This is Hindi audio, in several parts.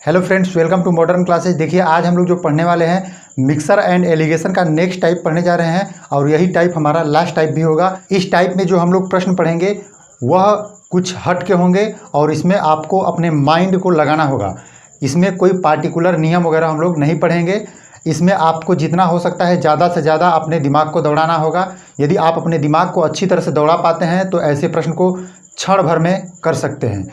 Hello friends, welcome to Modern Classes. देखिए आज हम लोग जो पढ़ने वाले हैं मिक्सर एंड एलिगेशन का नेक्स्ट टाइप पढ़ने जा रहे हैं और यही टाइप हमारा लास्ट टाइप भी होगा। इस टाइप में जो हम लोग प्रश्न पढ़ेंगे वह कुछ हट के होंगे और इसमें आपको अपने माइंड को लगाना होगा। इसमें कोई पार्टिकुलर नियम वगैरह हम लोग नहीं पढ़ेंगे। इसमें आपको जितना हो सकता है ज़्यादा से ज़्यादा अपने दिमाग को दौड़ाना होगा। यदि आप अपने दिमाग को अच्छी तरह से दौड़ा पाते हैं तो ऐसे प्रश्न को क्षण भर में कर सकते हैं।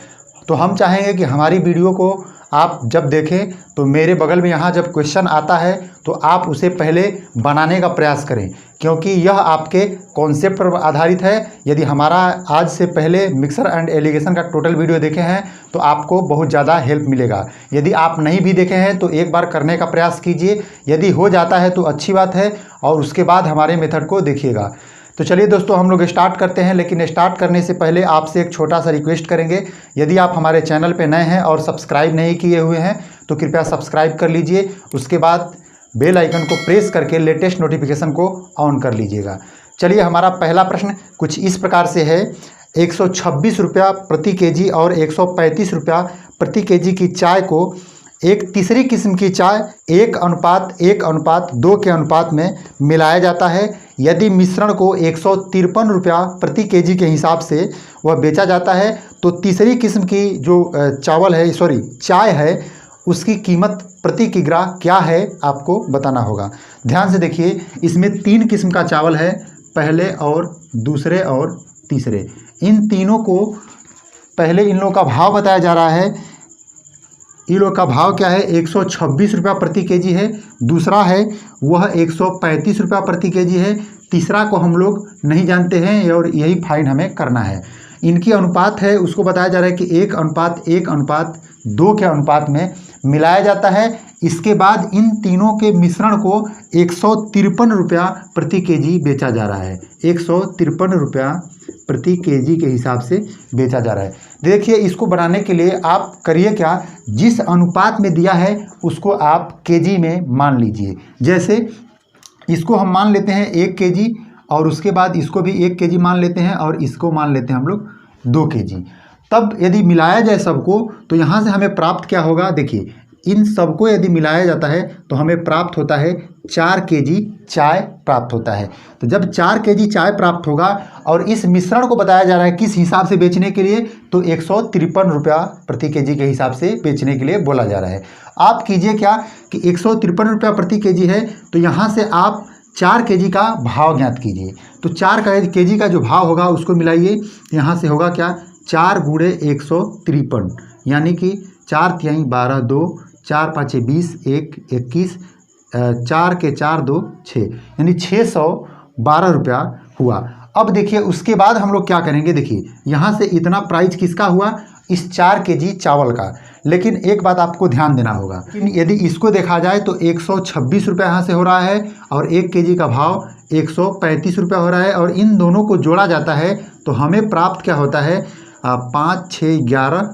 तो हम चाहेंगे कि हमारी वीडियो को आप जब देखें तो मेरे बगल में यहाँ जब क्वेश्चन आता है तो आप उसे पहले बनाने का प्रयास करें, क्योंकि यह आपके कॉन्सेप्ट पर आधारित है। यदि हमारा आज से पहले मिक्सर एंड एलिगेशन का टोटल वीडियो देखे हैं तो आपको बहुत ज़्यादा हेल्प मिलेगा। यदि आप नहीं भी देखे हैं तो एक बार करने का प्रयास कीजिए। यदि हो जाता है तो अच्छी बात है और उसके बाद हमारे मेथड को देखिएगा। तो चलिए दोस्तों हम लोग स्टार्ट करते हैं, लेकिन स्टार्ट करने से पहले आपसे एक छोटा सा रिक्वेस्ट करेंगे। यदि आप हमारे चैनल पे नए हैं और सब्सक्राइब नहीं किए हुए हैं तो कृपया सब्सक्राइब कर लीजिए। उसके बाद बेल आइकन को प्रेस करके लेटेस्ट नोटिफिकेशन को ऑन कर लीजिएगा। चलिए हमारा पहला प्रश्न कुछ इस प्रकार से है। 126 रुपया प्रति केजी और 135 रुपया प्रति केजी की चाय को एक तीसरी किस्म की चाय 1:1:2 के अनुपात में मिलाया जाता है। यदि मिश्रण को 153 रुपया प्रति केजी के हिसाब से वह बेचा जाता है तो तीसरी किस्म की जो चाय है उसकी कीमत प्रति किग्रा क्या है आपको बताना होगा। ध्यान से देखिए, इसमें 3 किस्म का चावल है, पहले और दूसरे और तीसरे। इन तीनों को पहले इन लोगों का भाव बताया जा रहा है। इन लोग का भाव क्या है, 126 रुपया प्रति केजी है। दूसरा है वह 135 रुपया प्रति केजी है। तीसरा को हम लोग नहीं जानते हैं और यही फाइंड हमें करना है। इनकी अनुपात है उसको बताया जा रहा है कि 1:1:2 के अनुपात में मिलाया जाता है। इसके बाद इन तीनों के मिश्रण को 153 रुपया प्रति केजी बेचा जा रहा है। 153 रुपया प्रति केजी के हिसाब से बेचा जा रहा है। देखिए इसको बनाने के लिए आप करिए क्या, जिस अनुपात में दिया है उसको आप केजी में मान लीजिए। जैसे इसको हम मान लेते हैं 1 केजी और उसके बाद इसको भी 1 केजी मान लेते हैं और इसको मान लेते हैं हम लोग 2 केजी। तब यदि मिलाया जाए सबको तो यहाँ से हमें प्राप्त क्या होगा, देखिए इन सबको यदि मिलाया जाता है तो हमें प्राप्त होता है 4 केजी चाय प्राप्त होता है। तो जब 4 केजी चाय प्राप्त होगा और इस मिश्रण को बताया जा रहा है किस हिसाब से बेचने के लिए, तो 153 रुपया प्रति केजी के हिसाब से बेचने के लिए बोला जा रहा है। आप कीजिए क्या कि 153 रुपया प्रति केजी है तो यहाँ से आप 4 केजी का भाव ज्ञात कीजिए। तो 4 केजी का जो भाव होगा उसको मिलाइए। यहाँ से होगा क्या, 4 गुणे 153 यानी कि 4 तिहाई 12, 2, 4 5 20, 1 21, 4 के 4 2 6 यानी 612 रुपया हुआ। अब देखिए उसके बाद हम लोग क्या करेंगे, देखिए यहाँ से इतना प्राइस किसका हुआ, इस 4 केजी चावल का। लेकिन एक बात आपको ध्यान देना होगा, यदि इसको देखा जाए तो 126 रुपया यहाँ से हो रहा है और 1 केजी का भाव 135 रुपया हो रहा है और इन दोनों को जोड़ा जाता है तो हमें प्राप्त क्या होता है, 5 6 11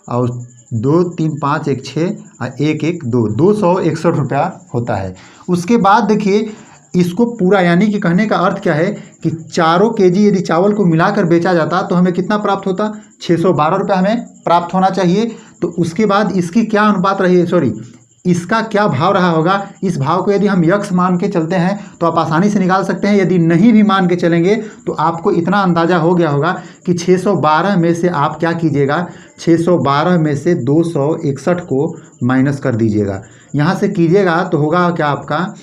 और 2 3 5 1 6 और 1 1 2 261 रुपया होता है। उसके बाद देखिए इसको पूरा यानी कि कहने का अर्थ क्या है कि चारों केजी यदि चावल को मिलाकर बेचा जाता तो हमें कितना प्राप्त होता, 612 रुपया हमें प्राप्त होना चाहिए। तो उसके बाद इसकी क्या अनुपात रही है, इसका क्या भाव रहा होगा। इस भाव को यदि हम यक्स मान के चलते हैं तो आप आसानी से निकाल सकते हैं। यदि नहीं भी मान के चलेंगे तो आपको इतना अंदाज़ा हो गया होगा कि 612 में से आप क्या कीजिएगा, 612 में से 261 को माइनस कर दीजिएगा। यहाँ से कीजिएगा तो होगा क्या आपका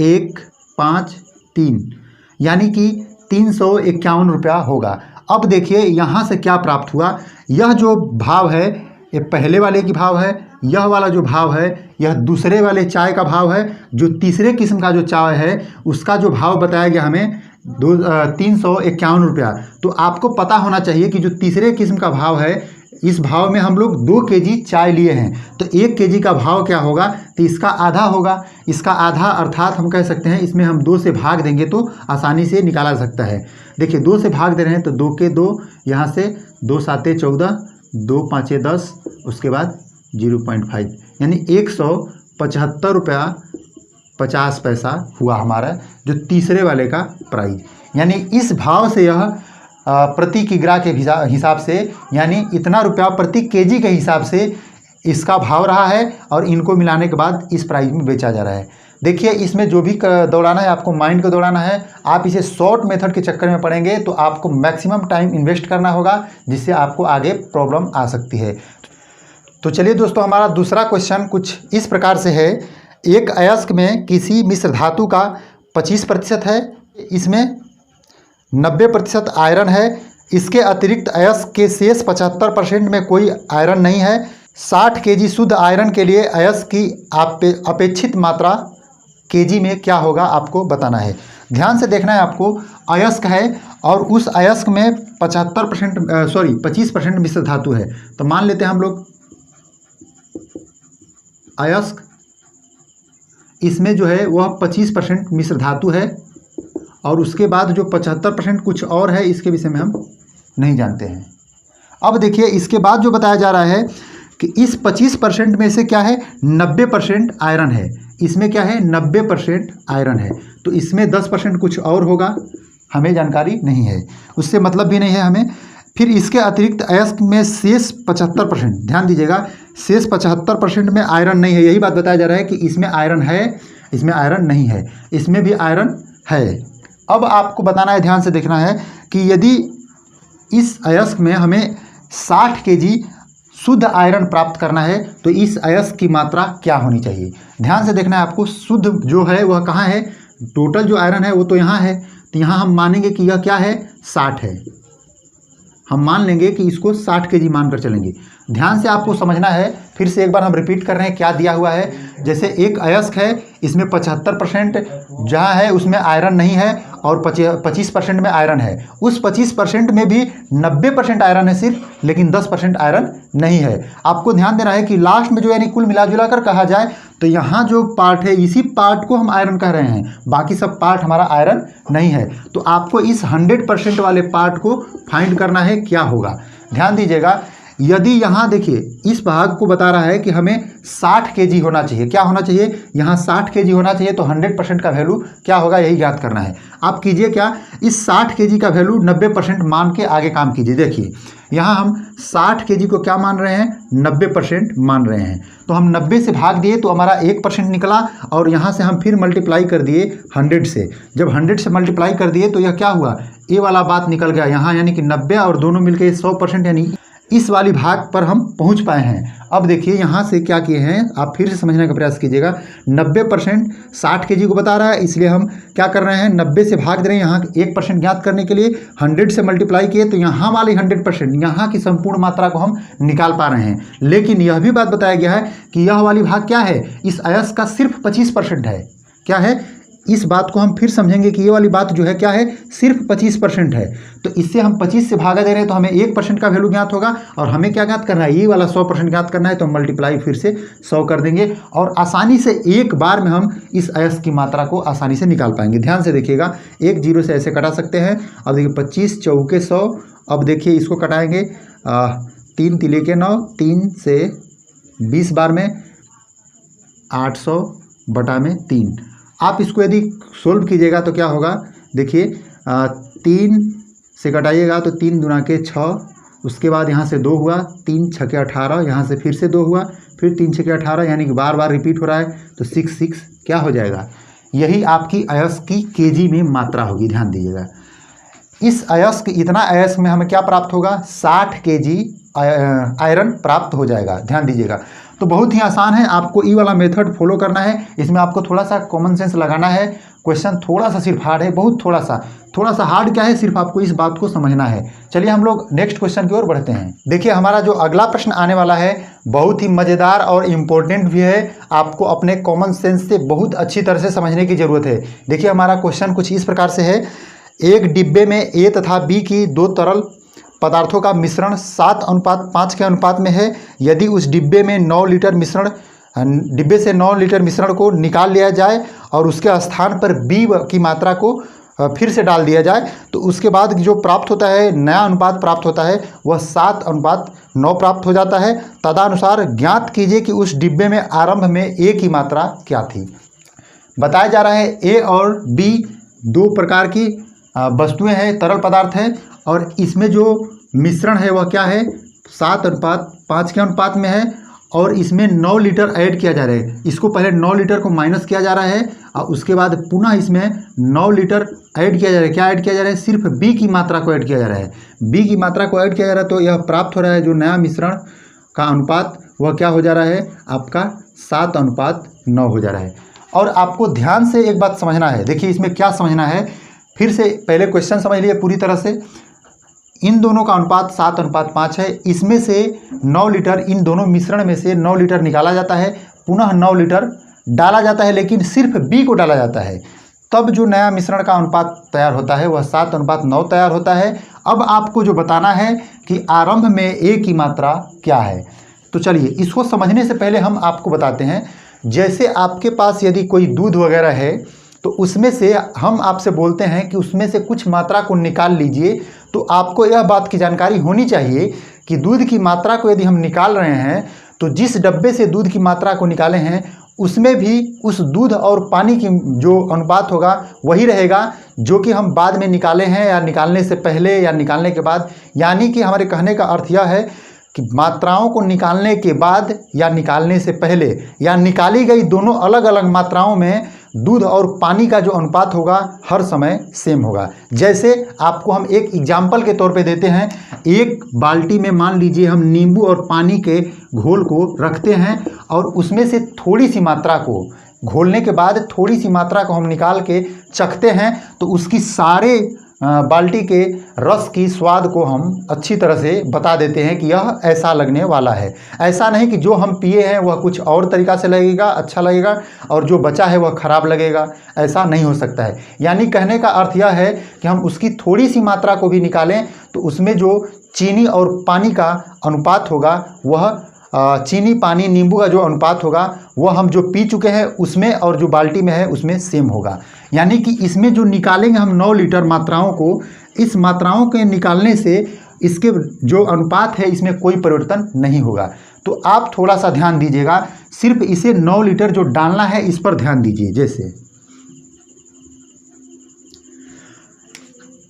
153 यानी कि 351 रुपया होगा। अब देखिए यहाँ से क्या प्राप्त हुआ, यह जो भाव है ये पहले वाले की भाव है, यह वाला जो भाव है यह दूसरे वाले चाय का भाव है। जो तीसरे किस्म का जो चाय है उसका जो भाव बताया गया हमें 351 रुपया। तो आपको पता होना चाहिए कि जो तीसरे किस्म का भाव है इस भाव में हम लोग 2 केजी चाय लिए हैं तो 1 केजी का भाव क्या होगा, तो इसका आधा होगा। इसका आधा अर्थात हम कह सकते हैं इसमें हम 2 से भाग देंगे तो आसानी से निकाला जा सकता है। देखिए 2 से भाग दे रहे हैं तो 2 के 2, यहाँ से 2 7 14, 2 5 10, उसके बाद 0.5 यानी 175 रुपया 50 पैसा हुआ हमारा जो तीसरे वाले का प्राइस। यानी इस भाव से यह प्रति किग्रा के हिसाब से यानी इतना रुपया प्रति केजी के हिसाब से इसका भाव रहा है और इनको मिलाने के बाद इस प्राइस में बेचा जा रहा है। देखिए इसमें जो भी दौड़ाना है आपको माइंड को दौड़ाना है। आप इसे शॉर्ट मेथड के चक्कर में पड़ेंगे तो आपको मैक्सिमम टाइम इन्वेस्ट करना होगा, जिससे आपको आगे प्रॉब्लम आ सकती है। तो चलिए दोस्तों, हमारा दूसरा क्वेश्चन कुछ इस प्रकार से है। एक अयस्क में किसी मिश्र धातु का 25% है, इसमें 90% आयरन है। इसके अतिरिक्त अयस्क के शेष 75% में कोई आयरन नहीं है। 60 केजी शुद्ध आयरन के लिए अयस्क की अपेक्षित मात्रा केजी में क्या होगा आपको बताना है। ध्यान से देखना है आपको। अयस्क है और उस अयस्क में 25% मिश्र धातु है। तो मान लेते हैं हम लोग अयस्क, इसमें जो है वह 25% मिश्र धातु है और उसके बाद जो 75% कुछ और है, इसके विषय में हम नहीं जानते हैं। अब देखिए इसके बाद जो बताया जा रहा है कि इस 25% में से क्या है, 90% आयरन है। इसमें क्या है, 90% आयरन है। तो इसमें 10% कुछ और होगा, हमें जानकारी नहीं है, उससे मतलब भी नहीं है हमें। फिर इसके अतिरिक्त अयस्क में शेष 75%, ध्यान दीजिएगा, शेष 75% में आयरन नहीं है। यही बात बताया जा रहा है कि इसमें आयरन है, इसमें आयरन नहीं है, इसमें भी आयरन है। अब आपको बताना है, ध्यान से देखना है कि यदि इस अयस्क में हमें 60 केजी शुद्ध आयरन प्राप्त करना है तो इस अयस्क की मात्रा क्या होनी चाहिए। ध्यान से देखना है आपको। शुद्ध जो है वह कहाँ है, टोटल जो आयरन है वो तो यहाँ है, तो यहाँ हम मानेंगे कि यह क्या है, 60 है। हम मान लेंगे कि इसको 60 केजी मानकर चलेंगे। ध्यान से आपको समझना है, फिर से एक बार हम रिपीट कर रहे हैं क्या दिया हुआ है। जैसे एक अयस्क है, इसमें 75% जहाँ है उसमें आयरन नहीं है और 25% में आयरन है। उस 25% में भी 90% आयरन है सिर्फ, लेकिन 10% आयरन नहीं है। आपको ध्यान देना है कि लास्ट में जो यानी कुल मिला जुला कर कहा जाए तो यहाँ जो पार्ट है, इसी पार्ट को हम आयरन कह रहे हैं, बाकी सब पार्ट हमारा आयरन नहीं है। तो आपको इस 100% वाले पार्ट को फाइंड करना है क्या होगा। ध्यान दीजिएगा, यदि यहाँ देखिए इस भाग को बता रहा है कि हमें 60 केजी होना चाहिए, क्या होना चाहिए, यहाँ 60 केजी होना चाहिए, तो 100% का वैल्यू क्या होगा यही ज्ञात करना है। आप कीजिए क्या, इस 60 केजी का वैल्यू 90% मान के आगे काम कीजिए। देखिए यहाँ हम 60 केजी को क्या मान रहे हैं, 90% मान रहे हैं। तो हम 90 से भाग दिए तो हमारा 1% निकला और यहाँ से हम फिर मल्टीप्लाई कर दिए 100 से। जब 100 से मल्टीप्लाई कर दिए तो यह क्या हुआ, ये वाला बात निकल गया यहाँ, यानी कि 90 और दोनों मिलकर 100%, यानी इस वाली भाग पर हम पहुंच पाए हैं। अब देखिए यहाँ से क्या किए हैं, आप फिर से समझने का प्रयास कीजिएगा। 90% 60 केजी को बता रहा है, इसलिए हम क्या कर रहे हैं, 90 से भाग दे रहे हैं यहाँ 1% ज्ञात करने के लिए। 100 से मल्टीप्लाई किए तो यहाँ वाली 100%, यहाँ की संपूर्ण मात्रा को हम निकाल पा रहे हैं। लेकिन यह भी बात बताया गया है कि यह वाली भाग क्या है, इस अयस्क का सिर्फ 25% है। क्या है, इस बात को हम फिर समझेंगे कि ये वाली बात जो है क्या है, सिर्फ 25% है। तो इससे हम 25 से भागा दे रहे हैं तो हमें 1% का वैल्यू ज्ञात होगा और हमें क्या ज्ञात करना है, ये वाला 100% ज्ञात करना है। तो हम मल्टीप्लाई फिर से 100 कर देंगे और आसानी से एक बार में हम इस अयस्क की मात्रा को आसानी से निकाल पाएंगे। ध्यान से देखिएगा, 1 0 से ऐसे कटा सकते हैं। अब देखिए 25 चौके 100। अब देखिए इसको कटाएंगे 3 तिले के 9, 3 से 20 बार में 800 बटा में 3। आप इसको यदि सोल्व कीजिएगा तो क्या होगा, देखिए 3 से घटाइएगा तो 3 दूना के 6, उसके बाद यहाँ से 2 हुआ, 3 6 के 18, यहाँ से फिर से 2 हुआ, फिर 3 6 के 18, यानी कि बार बार रिपीट हो रहा है। तो 6 क्या हो जाएगा, यही आपकी अयस्क की केजी में मात्रा होगी। ध्यान दीजिएगा, इस अयस्क, इतना अयस्क में हमें क्या प्राप्त होगा, 60 केजी आयरन प्राप्त हो जाएगा। ध्यान दीजिएगा, तो बहुत ही आसान है, आपको ई वाला मेथड फॉलो करना है। इसमें आपको थोड़ा सा कॉमन सेंस लगाना है। क्वेश्चन थोड़ा सा सिर्फ हार्ड है, बहुत थोड़ा सा हार्ड क्या है, सिर्फ आपको इस बात को समझना है। चलिए हम लोग नेक्स्ट क्वेश्चन की ओर बढ़ते हैं। देखिए हमारा जो अगला प्रश्न आने वाला है बहुत ही मज़ेदार और इम्पोर्टेंट भी है। आपको अपने कॉमन सेंस से बहुत अच्छी तरह से समझने की ज़रूरत है। देखिए हमारा क्वेश्चन कुछ इस प्रकार से है, एक डिब्बे में ए तथा बी की 2 तरल पदार्थों का मिश्रण 7:5 के अनुपात में है। यदि उस डिब्बे में 9 लीटर मिश्रण, डिब्बे से 9 लीटर मिश्रण को निकाल लिया जाए और उसके स्थान पर बी की मात्रा को फिर से डाल दिया जाए तो उसके बाद जो प्राप्त होता है, नया अनुपात प्राप्त होता है, वह 7:9 प्राप्त हो जाता है। तदनुसार ज्ञात कीजिए कि उस डिब्बे में आरंभ में ए की मात्रा क्या थी। बताया जा रहा है ए और बी 2 प्रकार की वस्तुएं हैं, तरल पदार्थ हैं, और इसमें जो मिश्रण है वह क्या है, 7:5 के अनुपात में है। और इसमें 9 लीटर ऐड किया जा रहा है। इसको पहले 9 लीटर को माइनस किया जा रहा है और उसके बाद पुनः इसमें 9 लीटर ऐड किया जा रहा है। क्या ऐड किया जा रहा है? सिर्फ बी की मात्रा को ऐड किया जा रहा है। बी की मात्रा को ऐड किया जा रहा है तो यह प्राप्त हो रहा है जो नया मिश्रण का अनुपात वह क्या हो जा रहा है आपका 7:9 हो जा रहा है। और आपको ध्यान से एक बात समझना है, देखिए इसमें क्या समझना है, फिर से पहले क्वेश्चन समझ लिए पूरी तरह से। इन दोनों का अनुपात 7:5 है। इसमें से 9 लीटर, इन दोनों मिश्रण में से 9 लीटर निकाला जाता है, पुनः 9 लीटर डाला जाता है, लेकिन सिर्फ बी को डाला जाता है। तब जो नया मिश्रण का अनुपात तैयार होता है वह 7:9 तैयार होता है। अब आपको जो बताना है कि आरंभ में ए की मात्रा क्या है। तो चलिए इसको समझने से पहले हम आपको बताते हैं, जैसे आपके पास यदि कोई दूध वगैरह है तो उसमें से हम आपसे बोलते हैं कि उसमें से कुछ मात्रा को निकाल लीजिए, तो आपको यह बात की जानकारी होनी चाहिए कि दूध की मात्रा को यदि हम निकाल रहे हैं तो जिस डब्बे से दूध की मात्रा को निकाले हैं उसमें भी उस दूध और पानी की जो अनुपात होगा वही रहेगा जो कि हम बाद में निकाले हैं या निकालने से पहले या निकालने के बाद। यानी कि हमारे कहने का अर्थ यह है कि मात्राओं को निकालने के बाद या निकालने से पहले या निकाली गई दोनों अलग अलग मात्राओं में दूध और पानी का जो अनुपात होगा हर समय सेम होगा। जैसे आपको हम एक एग्जाम्पल के तौर पे देते हैं, एक बाल्टी में मान लीजिए हम नींबू और पानी के घोल को रखते हैं और उसमें से थोड़ी सी मात्रा को घोलने के बाद थोड़ी सी मात्रा को हम निकाल के चखते हैं तो उसकी सारे बाल्टी के रस की स्वाद को हम अच्छी तरह से बता देते हैं कि यह ऐसा लगने वाला है। ऐसा नहीं कि जो हम पिए हैं वह कुछ और तरीक़ा से लगेगा, अच्छा लगेगा, और जो बचा है वह ख़राब लगेगा, ऐसा नहीं हो सकता है। यानी कहने का अर्थ यह है कि हम उसकी थोड़ी सी मात्रा को भी निकालें तो उसमें जो चीनी और पानी का अनुपात होगा वह चीनी पानी नींबू का जो अनुपात होगा वह हम जो पी चुके हैं उसमें और जो बाल्टी में है उसमें सेम होगा। यानी कि इसमें जो निकालेंगे हम 9 लीटर मात्राओं को, इस मात्राओं के निकालने से इसके जो अनुपात है इसमें कोई परिवर्तन नहीं होगा। तो आप थोड़ा सा ध्यान दीजिएगा, सिर्फ इसे 9 लीटर जो डालना है इस पर ध्यान दीजिए। जैसे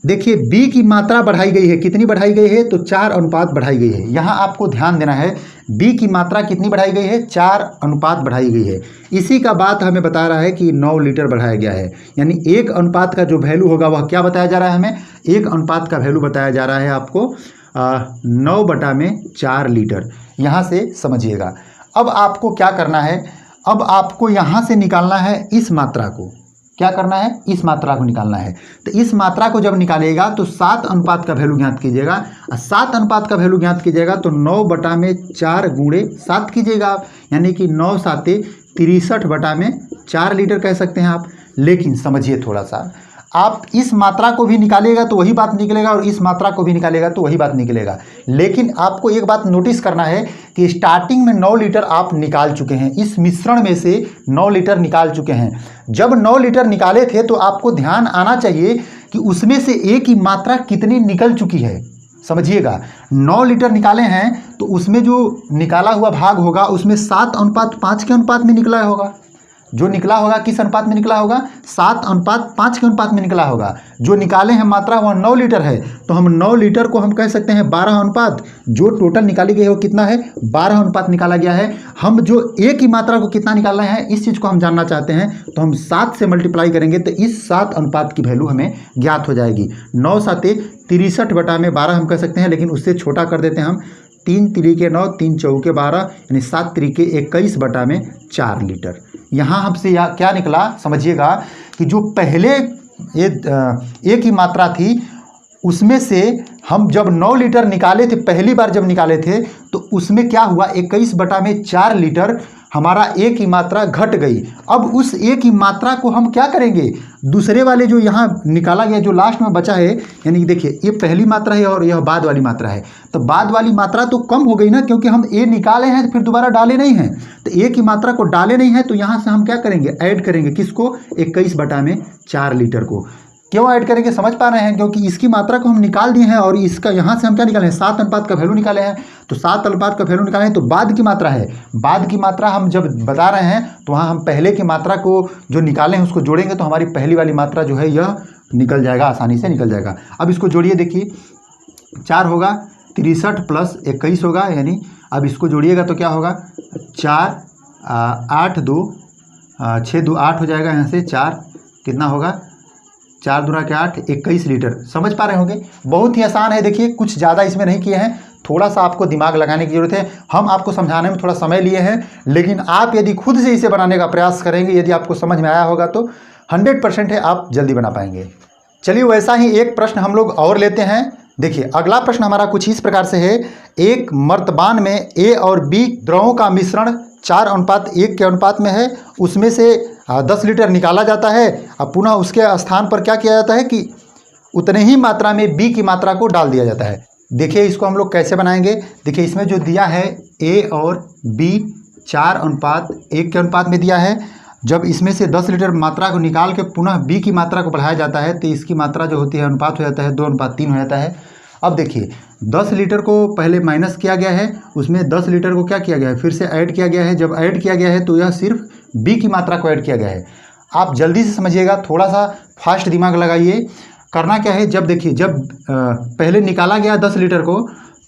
देखिए बी की मात्रा बढ़ाई गई है, कितनी बढ़ाई गई है? तो 4 अनुपात बढ़ाई गई है। यहाँ आपको ध्यान देना है, बी की मात्रा कितनी बढ़ाई गई है? 4 अनुपात बढ़ाई गई है। इसी का बात हमें बता रहा है कि 9 लीटर बढ़ाया गया है। यानी 1 अनुपात का जो वैल्यू होगा वह क्या बताया जा रहा है हमें? 1 अनुपात का वैल्यू बताया जा रहा है आपको 9/4 लीटर। यहाँ से समझिएगा। अब आपको क्या करना है, अब आपको यहाँ से निकालना है इस मात्रा को। क्या करना है? इस मात्रा को निकालना है। तो इस मात्रा को जब निकालेगा तो 7 अनुपात का वैल्यू ज्ञात कीजिएगा। 7 अनुपात का वैल्यू ज्ञात कीजिएगा तो 9/4 गुणे 7 कीजिएगा, यानी कि 9 7 63/4 लीटर कह सकते हैं आप। लेकिन समझिए थोड़ा सा, आप इस मात्रा को भी निकालिएगा तो वही बात निकलेगा और इस मात्रा को भी निकालेगा तो वही बात निकलेगा। लेकिन आपको एक बात नोटिस करना है कि स्टार्टिंग में 9 लीटर आप निकाल चुके हैं, इस मिश्रण में से 9 लीटर निकाल चुके हैं। जब 9 लीटर निकाले थे तो आपको ध्यान आना चाहिए कि उसमें से ए की मात्रा कितनी निकल चुकी है। समझिएगा, 9 लीटर निकाले हैं तो उसमें जो निकाला हुआ भाग होगा उसमें 7:5 के अनुपात में निकला होगा। जो निकला होगा किस अनुपात में निकला होगा? 7:5 के अनुपात में निकला होगा। जो निकाले हैं मात्रा वह 9 लीटर है, तो हम 9 लीटर को हम कह सकते हैं 12 अनुपात। जो टोटल निकाली गई है वो कितना है? 12 अनुपात निकाला गया है। हम जो ए की मात्रा को कितना निकालना है इस चीज़ को हम जानना चाहते हैं, तो हम 7 से मल्टीप्लाई करेंगे तो इस 7 अनुपात की वैल्यू हमें ज्ञात हो जाएगी। 9 7 63/12 हम कह सकते हैं, लेकिन उससे छोटा कर देते हैं हम। 3 3 9 3 4 12 यानी 7 3 21/4 लीटर। यहाँ हमसे क्या निकला समझिएगा कि जो पहले ए की मात्रा थी उसमें से हम जब 9 लीटर निकाले थे, पहली बार जब निकाले थे तो उसमें क्या हुआ? 21/4 लीटर हमारा ए की मात्रा घट गई। अब उस ए की मात्रा को हम क्या करेंगे? दूसरे वाले जो यहाँ निकाला गया जो लास्ट में बचा है, यानी कि देखिए ये पहली मात्रा है और यह बाद वाली मात्रा है, तो बाद वाली मात्रा तो कम हो गई ना, क्योंकि हम ए निकाले हैं तो फिर दोबारा डाले नहीं हैं। तो ए की मात्रा को डाले नहीं है तो यहाँ से हम क्या करेंगे? ऐड करेंगे किसको? 21/4 लीटर को। क्यों ऐड करेंगे? समझ पा रहे हैं, क्योंकि इसकी मात्रा को हम निकाल दिए हैं और इसका यहाँ से हम क्या निकाले हैं? 7 अनुपात का वैल्यू निकाले हैं। तो 7 अनुपात का वैल्यू निकाले हैं तो बाद की मात्रा है। बाद की मात्रा हम जब बता रहे हैं तो वहाँ हम पहले की मात्रा को जो निकाले हैं उसको जोड़ेंगे तो हमारी पहली वाली मात्रा जो है यह निकल जाएगा, आसानी से निकल जाएगा। अब इसको जोड़िए, देखिए 4 होगा 63 + 21 होगा, यानी अब इसको जोड़िएगा तो क्या होगा, 4 8 2 6 2 8 हो जाएगा। यहाँ से 4 कितना होगा, 4 दूना के 8 21 लीटर। समझ पा रहे होंगे, बहुत ही आसान है। देखिए कुछ ज़्यादा इसमें नहीं किए हैं, थोड़ा सा आपको दिमाग लगाने की जरूरत है। हम आपको समझाने में थोड़ा समय लिए हैं, लेकिन आप यदि खुद से इसे बनाने का प्रयास करेंगे, यदि आपको समझ में आया होगा तो 100% है आप जल्दी बना पाएंगे। चलिए वैसा ही एक प्रश्न हम लोग और लेते हैं। देखिए अगला प्रश्न हमारा कुछ इस प्रकार से है, एक मर्तबान में A और B द्रवों का मिश्रण 4:1 के अनुपात में है, उसमें से 10 लीटर निकाला जाता है। अब पुनः उसके स्थान पर क्या किया जाता है कि उतने ही मात्रा में B की मात्रा को डाल दिया जाता है। देखिए इसको हम लोग कैसे बनाएंगे। देखिए इसमें जो दिया है A और B 4:1 के अनुपात में दिया है। जब इसमें से 10 लीटर मात्रा को निकाल के पुनः B की मात्रा को बढ़ाया जाता है तो इसकी मात्रा जो होती है अनुपात हो जाता है 2:3 हो जाता है। अब देखिए 10 लीटर को पहले माइनस किया गया है, उसमें 10 लीटर को क्या किया गया है, फिर से ऐड किया गया है। जब ऐड किया गया है तो यह सिर्फ B की मात्रा को ऐड किया गया है। आप जल्दी से समझिएगा, थोड़ा सा फास्ट दिमाग लगाइए। करना क्या है, जब देखिए जब पहले निकाला गया 10 लीटर को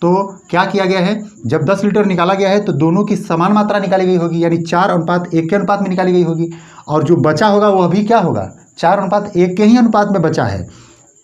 तो क्या किया गया है, जब 10 लीटर निकाला गया है तो दोनों की समान मात्रा निकाली गई होगी, यानी 4:1 के अनुपात में निकाली गई होगी। और जो बचा होगा वह भी क्या होगा, 4:1 के ही अनुपात में बचा है।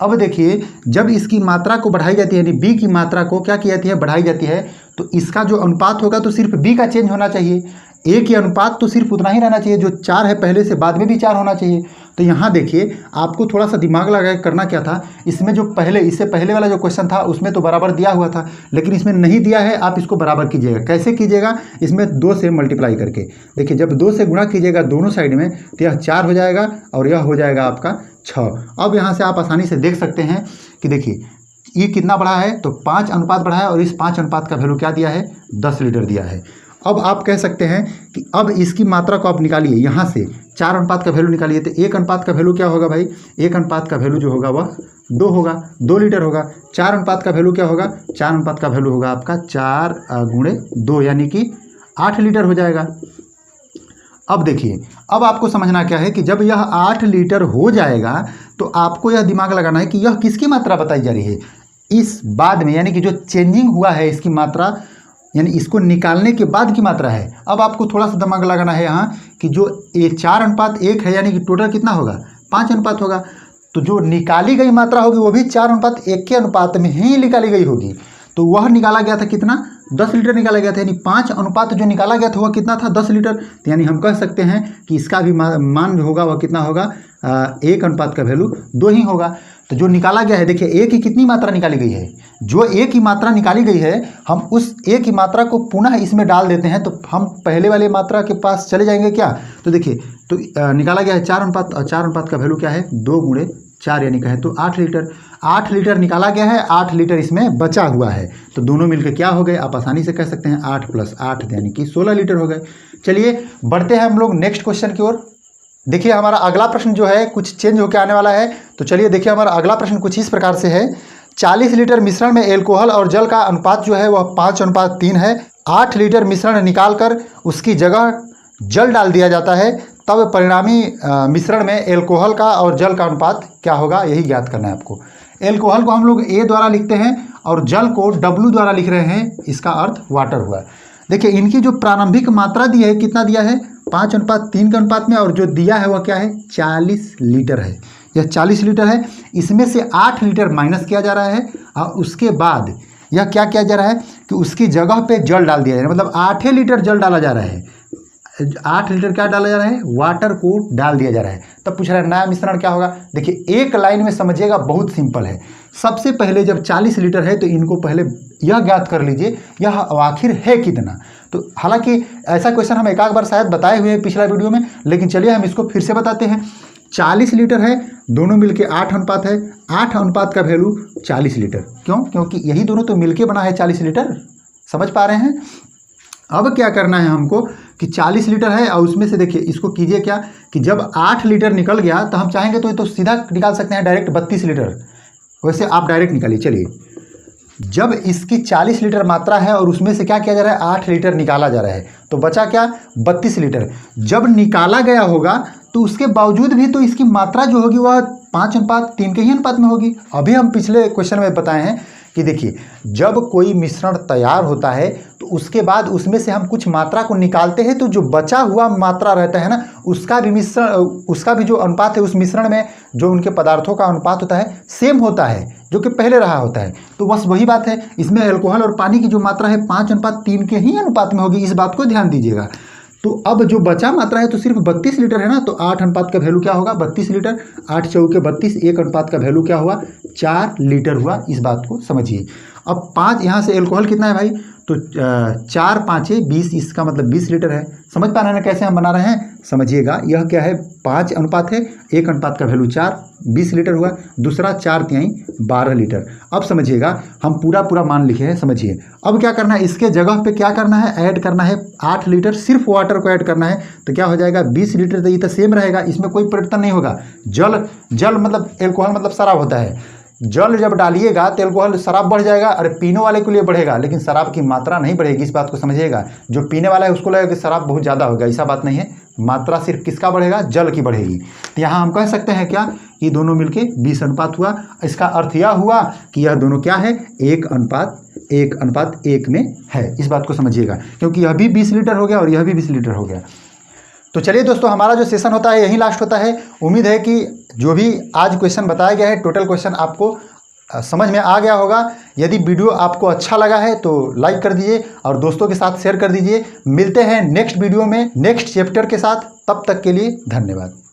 अब देखिए जब इसकी मात्रा को बढ़ाई जाती है, यानी B की मात्रा को क्या की जाती है, बढ़ाई जाती है, तो इसका जो अनुपात होगा तो सिर्फ B का चेंज होना चाहिए। A की अनुपात तो सिर्फ उतना ही रहना चाहिए, जो 4 है पहले से बाद में भी 4 होना चाहिए। तो यहाँ देखिए आपको थोड़ा सा दिमाग लगा करना क्या था, इसमें जो पहले इससे पहले वाला जो क्वेश्चन था उसमें तो बराबर दिया हुआ था, लेकिन इसमें नहीं दिया है। आप इसको बराबर कीजिएगा, कैसे कीजिएगा, इसमें 2 से मल्टीप्लाई करके। देखिए जब 2 से गुणा कीजिएगा दोनों साइड में तो यह 4 हो जाएगा और यह हो जाएगा आपका 6। अब यहाँ से आप आसानी से देख सकते हैं कि देखिए ये कितना बढ़ा है, तो 5 अनुपात बढ़ा है और इस 5 अनुपात का वैल्यू क्या दिया है, 10 लीटर दिया है। अब आप कह सकते हैं कि अब इसकी मात्रा को आप निकालिए, यहाँ से 4 अनुपात का वैल्यू निकालिए तो 1 अनुपात का वैल्यू क्या होगा भाई, 1 अनुपात का वैल्यू जो होगा वह 2 होगा, 2 लीटर होगा। 4 अनुपात का वैल्यू क्या होगा, 4 अनुपात का वैल्यू होगा आपका 4 × 2 यानी कि 8 लीटर हो जाएगा। अब देखिए अब आपको समझना क्या है कि जब यह 8 लीटर हो जाएगा तो आपको यह दिमाग लगाना है कि यह किसकी मात्रा बताई जा रही है इस बाद में, यानी कि जो चेंजिंग हुआ है इसकी मात्रा, यानी इसको निकालने के बाद की मात्रा है। अब आपको थोड़ा सा दिमाग लगाना है यहाँ कि जो ये 4:1 है, यानी कि टोटल कितना होगा, 5 अनुपात होगा। तो जो निकाली गई मात्रा होगी वो भी 4:1 के अनुपात में ही निकाली गई होगी। तो वह निकाला गया था कितना, 10 लीटर निकाला गया था, यानी 5 अनुपात जो निकाला गया था वह कितना था, 10 लीटर। तो यानी हम कह सकते हैं कि इसका भी मान जो होगा वह कितना होगा, 1 अनुपात का वैल्यू 2 ही होगा। तो जो निकाला गया है, देखिए A की कितनी मात्रा निकाली गई है, जो A की मात्रा निकाली गई है हम उस A की मात्रा को पुनः इसमें डाल देते हैं तो हम पहले वाले मात्रा के पास चले जाएंगे क्या। तो देखिए तो निकाला गया है 4 अनुपात, और 4 अनुपात का वैल्यू क्या है, 2 × 4 यानी कहें तो 8 लीटर। 8 लीटर निकाला गया है, 8 लीटर इसमें बचा हुआ है, तो दोनों मिलकर क्या हो गए, आप आसानी से कह सकते हैं 8 + 8 यानी कि 16 लीटर हो गए। चलिए बढ़ते हैं हम लोग नेक्स्ट क्वेश्चन की ओर। देखिए हमारा अगला प्रश्न जो है कुछ चेंज होकर आने वाला है। तो चलिए देखिए हमारा अगला प्रश्न कुछ इस प्रकार से है, 40 लीटर मिश्रण में एल्कोहल और जल का अनुपात जो है वह 5:3 है। 8 लीटर मिश्रण निकालकर उसकी जगह जल डाल दिया जाता है, तब परिणामी मिश्रण में एल्कोहल का और जल का अनुपात क्या होगा, यही ज्ञात करना है आपको। एल्कोहल को हम लोग A द्वारा लिखते हैं और जल को W द्वारा लिख रहे हैं, इसका अर्थ वाटर हुआ। देखिए इनकी जो प्रारंभिक मात्रा दी है कितना दिया है, 5:3 के अनुपात में, और जो दिया है वह क्या है, 40 लीटर है। यह 40 लीटर है, इसमें से 8 लीटर माइनस किया जा रहा है और उसके बाद यह क्या किया जा रहा है कि उसकी जगह पे जल डाल दिया जा रहा है, मतलब 8 लीटर जल डाला जा रहा है। 8 लीटर क्या डाला जा रहा है, वाटर को डाल दिया जा रहा है। तब पूछ रहा है नया मिश्रण क्या होगा। देखिए एक लाइन में समझिएगा, बहुत सिंपल है। सबसे पहले जब 40 लीटर है तो इनको पहले यह ज्ञात कर लीजिए यह आखिर है कितना। तो हालांकि ऐसा क्वेश्चन हम एक आध बार शायद बताए हुए हैं पिछला वीडियो में, लेकिन चलिए हम इसको फिर से बताते हैं। 40 लीटर है, दोनों मिलके 8 अनुपात है, 8 अनुपात का वैल्यू 40 लीटर। क्यों, क्योंकि यही दोनों तो मिलके बना है 40 लीटर। समझ पा रहे हैं। अब क्या करना है हमको कि 40 लीटर है और उसमें से देखिए इसको कीजिए क्या कि जब 8 लीटर निकल गया तो हम चाहेंगे तो सीधा निकाल सकते हैं डायरेक्ट 32 लीटर। वैसे आप डायरेक्ट निकालिए। चलिए जब इसकी 40 लीटर मात्रा है और उसमें से क्या किया जा रहा है, 8 लीटर निकाला जा रहा है, तो बचा क्या, 32 लीटर। जब निकाला गया होगा तो उसके बावजूद भी तो इसकी मात्रा जो होगी वह 5:3 के ही अनुपात में होगी। अभी हम पिछले क्वेश्चन में बताए हैं कि देखिए, जब कोई मिश्रण तैयार होता है तो उसके बाद उसमें से हम कुछ मात्रा को निकालते हैं, तो जो बचा हुआ मात्रा रहता है ना, उसका भी जो अनुपात है उस मिश्रण में जो उनके पदार्थों का अनुपात होता है सेम होता है जो कि पहले रहा होता है। तो बस वही बात है, इसमें अल्कोहल और पानी की जो मात्रा है 5:3 के ही अनुपात में होगी, इस बात को ध्यान दीजिएगा। तो अब जो बचा मात्रा है तो सिर्फ 32 लीटर है ना, तो 8 अनुपात का वैल्यू क्या होगा, 32 लीटर। 8 चौके 32, 1 अनुपात का वैल्यू क्या हुआ, 4 लीटर हुआ। इस बात को समझिए। अब 5 यहाँ से एल्कोहल कितना है भाई, तो 4 5 20, इसका मतलब 20 लीटर है। समझ पा रहे हैं ना कैसे हम बना रहे हैं, समझिएगा। यह क्या है, 5 अनुपात है, 1 अनुपात का वैल्यू 4, 20 लीटर हुआ। दूसरा 4×3 12 लीटर। अब समझिएगा, हम पूरा मान लिखे हैं, समझिए। अब क्या करना है, इसके जगह पे क्या करना है, ऐड करना है 8 लीटर, सिर्फ वाटर को ऐड करना है। तो क्या हो जाएगा, 20 लीटर। तो ये तो सेम रहेगा, इसमें कोई परिवर्तन नहीं होगा। जल मतलब एल्कोहल मतलब शराब होता है। जल जब डालिएगा तो एल्कोहल शराब बढ़ जाएगा, अरे पीने वाले के लिए बढ़ेगा, लेकिन शराब की मात्रा नहीं बढ़ेगी। इस बात को समझिएगा। जो पीने वाला है उसको लगेगा कि शराब बहुत ज़्यादा होगा, ऐसा बात नहीं है। मात्रा सिर्फ किसका बढ़ेगा, जल की बढ़ेगी। तो यहाँ हम कह सकते हैं क्या, ये दोनों मिलके 20 अनुपात हुआ। इसका अर्थ यह हुआ कि यह दोनों क्या है, 1:1 में है। इस बात को समझिएगा, क्योंकि यह भी 20 लीटर हो गया और यह भी 20 लीटर हो गया। तो चलिए दोस्तों, हमारा जो सेशन होता है यही लास्ट होता है। उम्मीद है कि जो भी आज क्वेश्चन बताया गया है, टोटल क्वेश्चन आपको समझ में आ गया होगा। यदि वीडियो आपको अच्छा लगा है तो लाइक कर दीजिए और दोस्तों के साथ शेयर कर दीजिए। मिलते हैं नेक्स्ट वीडियो में नेक्स्ट चैप्टर के साथ। तब तक के लिए धन्यवाद।